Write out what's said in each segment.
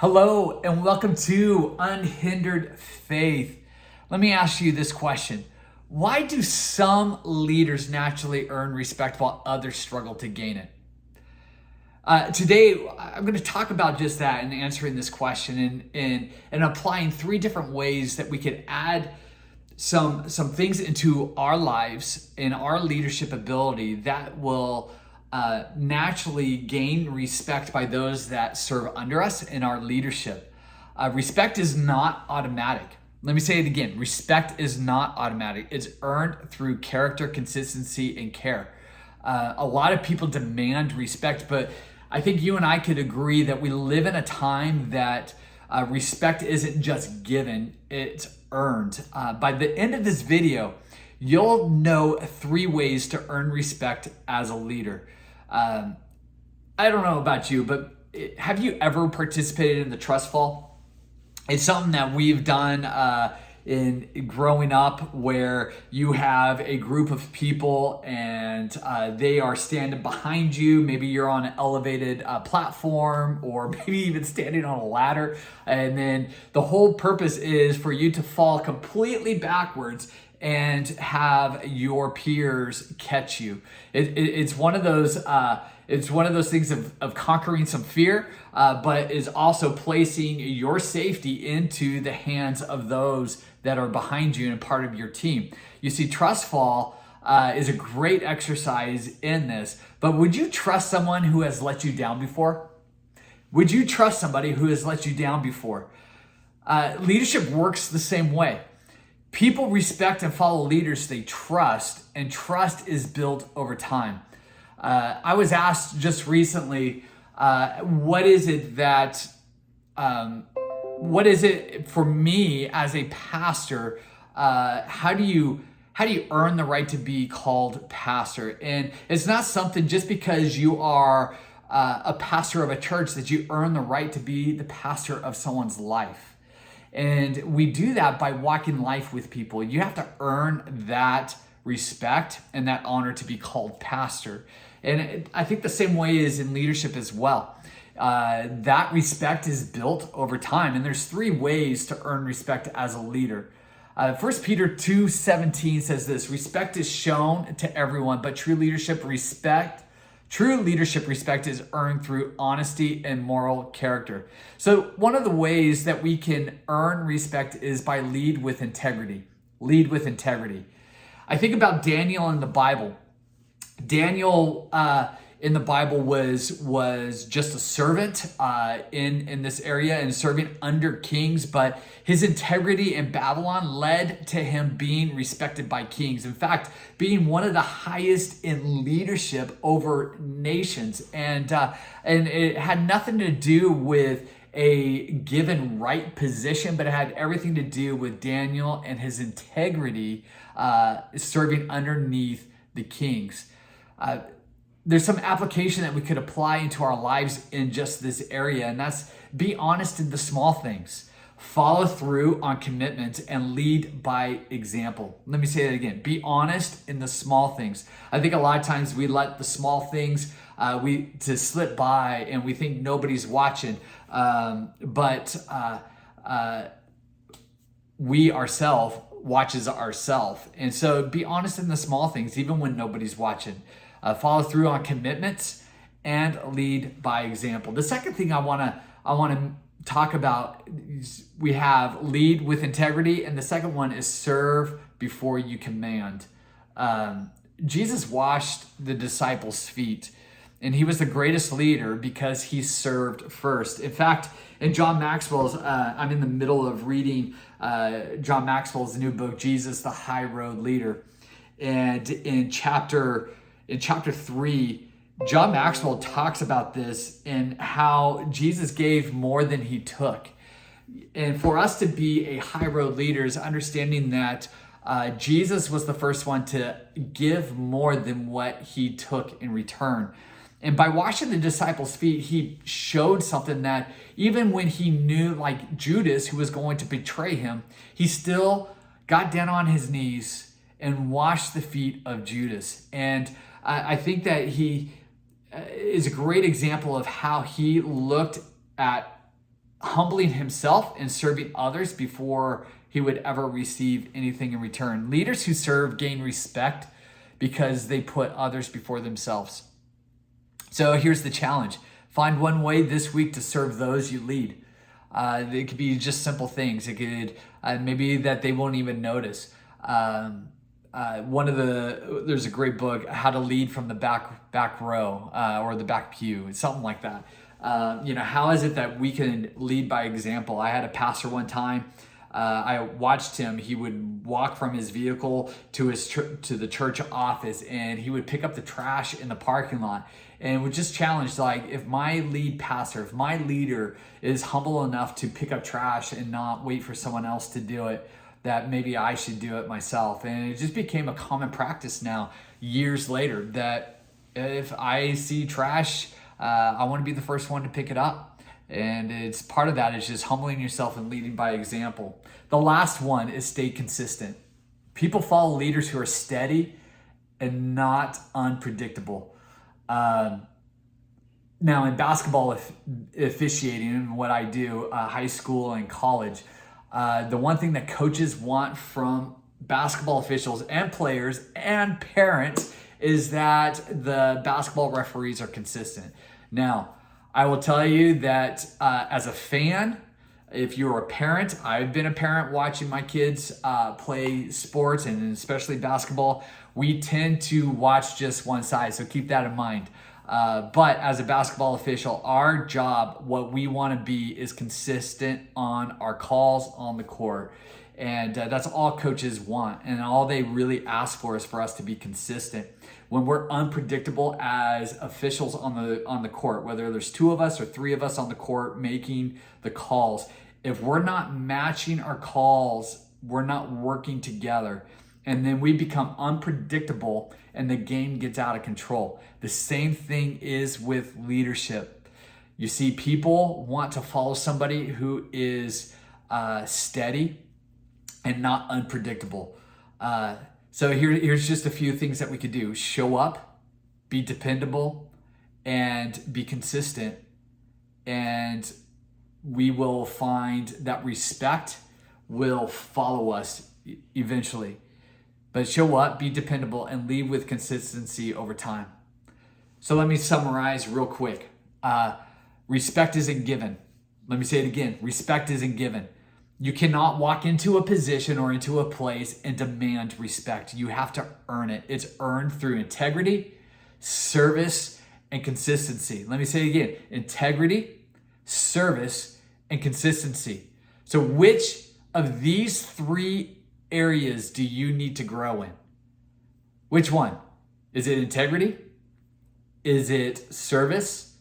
Hello and welcome to Unhindered Faith. Let me ask you this question. Why do some leaders naturally earn respect while others struggle to gain it? Today, I'm going to talk about just that and answering this question and applying three different ways that we could add some things into our lives and our leadership ability that will naturally gain respect by those that serve under us in our leadership. Respect is not automatic. Let me say it again. Respect is not automatic. It's earned through character, consistency, and care. A lot of people demand respect, but I think you and I could agree that we live in a time that respect isn't just given, it's earned. By the end of this video, you'll know three ways to earn respect as a leader. I don't know about you, but have you ever participated in the trust fall? It's something that we've done in growing up, where you have a group of people and they are standing behind you. Maybe you're on an elevated platform, or maybe even standing on a ladder. And then the whole purpose is for you to fall completely backwards and have your peers catch you. It's one of those. It's one of those things of conquering some fear, but is also placing your safety into the hands of those that are behind you and part of your team. You see, trust fall is a great exercise in this. But would you trust someone who has let you down before? Would you trust somebody who has let you down before? Leadership works the same way. People respect and follow leaders they trust, and trust is built over time. I was asked just recently, what is it for me as a pastor? How do you earn the right to be called pastor? And it's not something just because you are a pastor of a church that you earn the right to be the pastor of someone's life. And we do that by walking life with people. You have to earn that respect and that honor to be called pastor. And I think the same way is in leadership as well. That respect is built over time. And there's three ways to earn respect as a leader. 1 Peter 2:17 says this: respect is shown to everyone, but true leadership respect is earned through honesty and moral character. So one of the ways that we can earn respect is by lead with integrity. Lead with integrity. I think about Daniel in the Bible. Daniel in the Bible was just a servant in this area and serving under kings, but his integrity in Babylon led to him being respected by kings. In fact, being one of the highest in leadership over nations, and it had nothing to do with a given right position, but it had everything to do with Daniel and his integrity serving underneath the kings. There's some application that we could apply into our lives in just this area, and that's be honest in the small things, follow through on commitments, and lead by example. Let me say that again. Be honest in the small things. I think a lot of times we let the small things to slip by, and we think nobody's watching, but we ourselves watches ourselves. And so be honest in the small things, even when nobody's watching. Follow through on commitments and lead by example. The second thing I want to talk about is we have lead with integrity, and the second one is serve before you command. Jesus washed the disciples' feet, and he was the greatest leader because he served first. In fact, in John Maxwell's, I'm in the middle of reading John Maxwell's new book, Jesus, the High Road Leader. And in chapter 3, John Maxwell talks about this and how Jesus gave more than he took. And for us to be a high road leader is understanding that Jesus was the first one to give more than what he took in return. And by washing the disciples' feet, he showed something that even when he knew, like Judas, who was going to betray him, he still got down on his knees and washed the feet of Judas. And I think that he is a great example of how he looked at humbling himself and serving others before he would ever receive anything in return. Leaders who serve gain respect because they put others before themselves. So here's the challenge. Find one way this week to serve those you lead. It could be just simple things. It could maybe that they won't even notice. There's a great book, How to Lead from the Back Row or the Back Pew, something like that. How is it that we can lead by example? I had a pastor one time. I watched him. He would walk from his vehicle to the church office, and he would pick up the trash in the parking lot. And would just challenge, like, if my lead pastor, if my leader is humble enough to pick up trash and not wait for someone else to do it, that maybe I should do it myself. And it just became a common practice now, years later, that if I see trash, I want to be the first one to pick it up. And it's part of that is just humbling yourself and leading by example. The last one is stay consistent. People follow leaders who are steady and not unpredictable. Now in basketball officiating and what I do, high school and college, the one thing that coaches want from basketball officials and players and parents is that the basketball referees are consistent. Now, I will tell you that as a fan, if you're a parent, I've been a parent watching my kids play sports and especially basketball, we tend to watch just one side, so keep that in mind. But as a basketball official, our job, what we want to be is consistent on our calls on the court. And that's all coaches want. And all they really ask for is for us to be consistent. When we're unpredictable as officials on the court, whether there's 2 of us or 3 of us on the court making the calls, if we're not matching our calls, we're not working together. And then we become unpredictable and the game gets out of control. The same thing is with leadership. You see, people want to follow somebody who is steady and not unpredictable. So here's just a few things that we could do. Show up, be dependable, and be consistent. And we will find that respect will follow us eventually. But show up, be dependable, and lead with consistency over time. So let me summarize real quick. Respect isn't given. Let me say it again. Respect isn't given. You cannot walk into a position or into a place and demand respect. You have to earn it. It's earned through integrity, service, and consistency. Let me say it again. Integrity, service, and consistency. So which of these 3 areas do you need to grow in? Which one? Is it integrity? Is it service?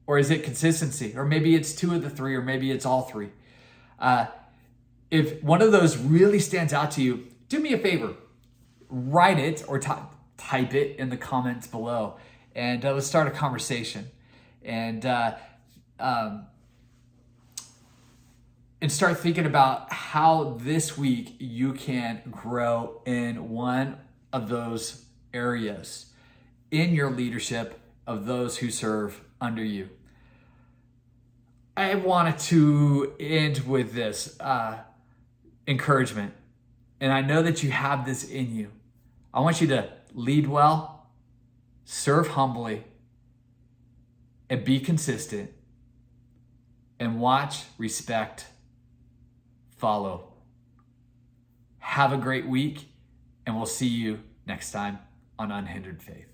Or is it consistency? Or maybe it's 2 of the 3, or maybe it's all 3. If one of those really stands out to you, do me a favor. Write it or type it in the comments below. And let's start a conversation. And start thinking about how this week you can grow in one of those areas in your leadership of those who serve under you. I wanted to end with this encouragement. And I know that you have this in you. I want you to lead well, serve humbly, and be consistent, and watch, respect, follow. Have a great week, and we'll see you next time on Unhindered Faith.